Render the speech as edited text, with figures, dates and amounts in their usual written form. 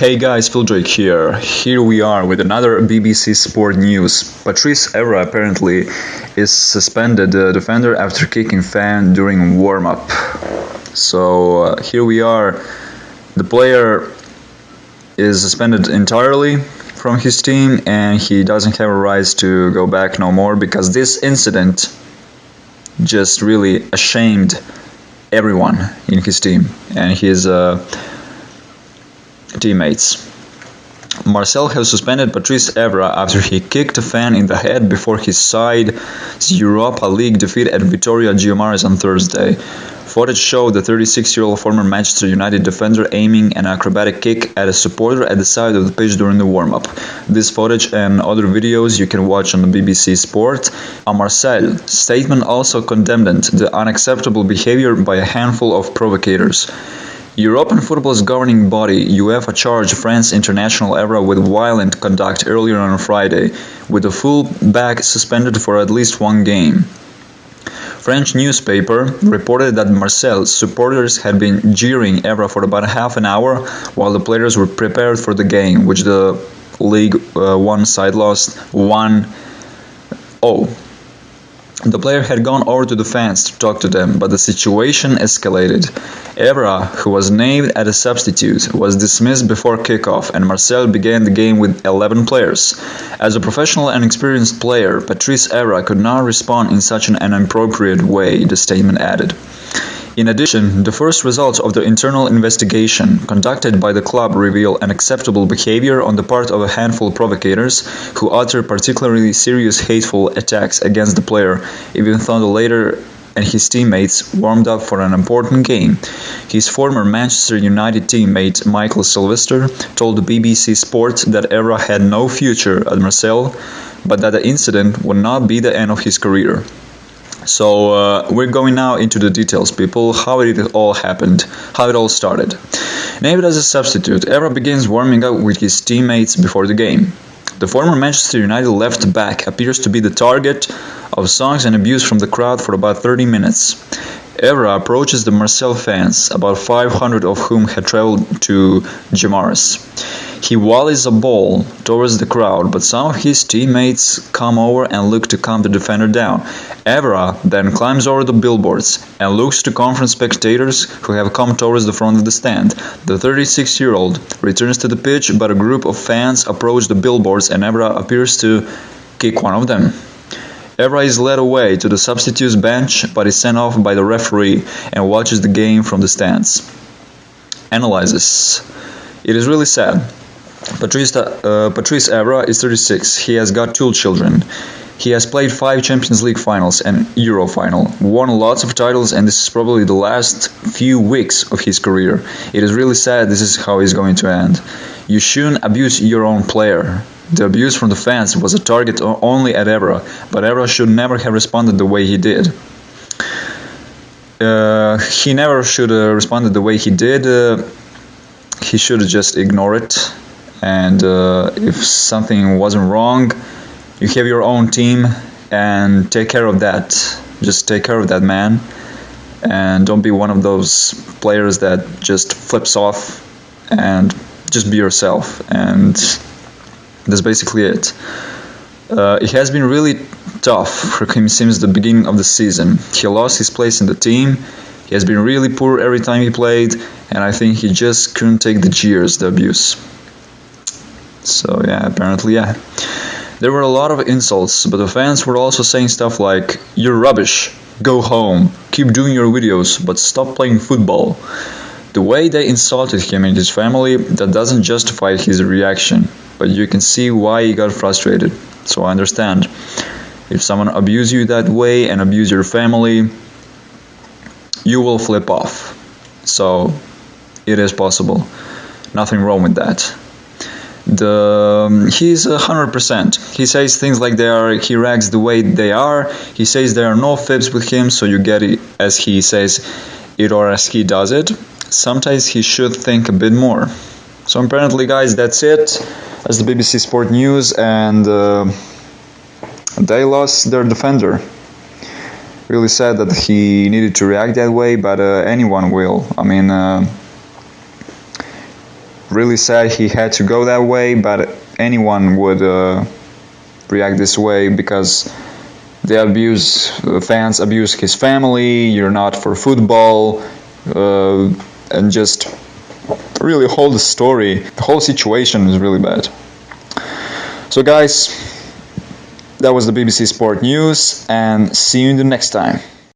Hey guys, Phil Drake here. Here we are with another BBC Sport news. Patrice Evra apparently is suspended defender after kicking fan during warm-up. So here we are. The player is suspended entirely from his team and he doesn't have a right to go back no more because this incident just really ashamed everyone in his team and his teammates. Marseille has suspended Patrice Evra after he kicked a fan in the head before his side's Europa League defeat at Vitoria Guimarães on Thursday. Footage showed the 36-year-old former Manchester United defender aiming an acrobatic kick at a supporter at the side of the pitch during the warm-up. This footage and other videos you can watch on the BBC Sport. A Marseille statement also condemned the unacceptable behavior by a handful of provocators. European football's governing body, UEFA, charged France international Evra with violent conduct earlier on Friday, with the full-back suspended for at least one game. French newspaper reported that Marseille supporters had been jeering Evra for about half an hour while the players were prepared for the game, which the League One side lost 1-0. The player had gone over to the fans to talk to them, but the situation escalated. Evra, who was named as a substitute, was dismissed before kickoff, and Marseille began the game with 11 players. As a professional and experienced player, Patrice Evra could not respond in such an inappropriate way, the statement added. In addition, the first results of the internal investigation conducted by the club reveal unacceptable behavior on the part of a handful of provocators who uttered particularly serious hateful attacks against the player, even though the latter and his teammates warmed up for an important game. His former Manchester United teammate Michael Sylvester told the BBC Sport that Evra had no future at Marseille, but that the incident would not be the end of his career. So we're going now into the details, people, how it all happened, how it all started. Named as a substitute, Evra begins warming up with his teammates before the game. The former Manchester United left back appears to be the target of songs and abuse from the crowd for about 30 minutes. Evra approaches the Marseille fans, about 500 of whom had traveled to Guimarães. He volleys a ball towards the crowd, but some of his teammates come over and look to calm the defender down. Evra then climbs over the billboards and looks to confront spectators who have come towards the front of the stand. The 36-year-old returns to the pitch, but a group of fans approach the billboards and Evra appears to kick one of them. Evra is led away to the substitutes bench, but is sent off by the referee and watches the game from the stands. Analyzes. It is really sad. Patrice Evra is 36. He has got 2 children. He has played 5 Champions League finals and Euro final, won lots of titles, and this is probably the last few weeks of his career. It is really sad this is how it's going to end. You shouldn't abuse your own player. The abuse from the fans was a target only at Evra, but Evra should never have responded the way he did. He never should have responded the way he did. He should have just ignored it. And if something wasn't wrong, you have your own team and take care of that. Just take care of that man. And don't be one of those players that just flips off, and just be yourself. And that's basically it. It has been really tough for him since the beginning of the season. He lost his place in the team. He has been really poor every time he played, and I think he just couldn't take the jeers, the abuse. So yeah, apparently yeah. There were a lot of insults, but the fans were also saying stuff like, "You're rubbish, go home, keep doing your videos, but stop playing football." The way they insulted him and his family, that doesn't justify his reaction, but you can see why he got frustrated. So I understand. If someone abuses you that way and abuses your family, you will flip off. So it is possible. Nothing wrong with that. He's 100%. He says things like they are. He reacts the way they are. He says there are no fibs with him, so you get it as he says it or as he does it. Sometimes he should think a bit more. So apparently, guys, that's it. That's the BBC Sport News, and they lost their defender. Really sad that he needed to react that way, but anyone will. I mean, Really sad he had to go that way, but anyone would react this way because the fans abuse his family. You're not for football, and just really the story, the whole situation is really bad. So guys, that was the BBC Sport News, and see you in the next time.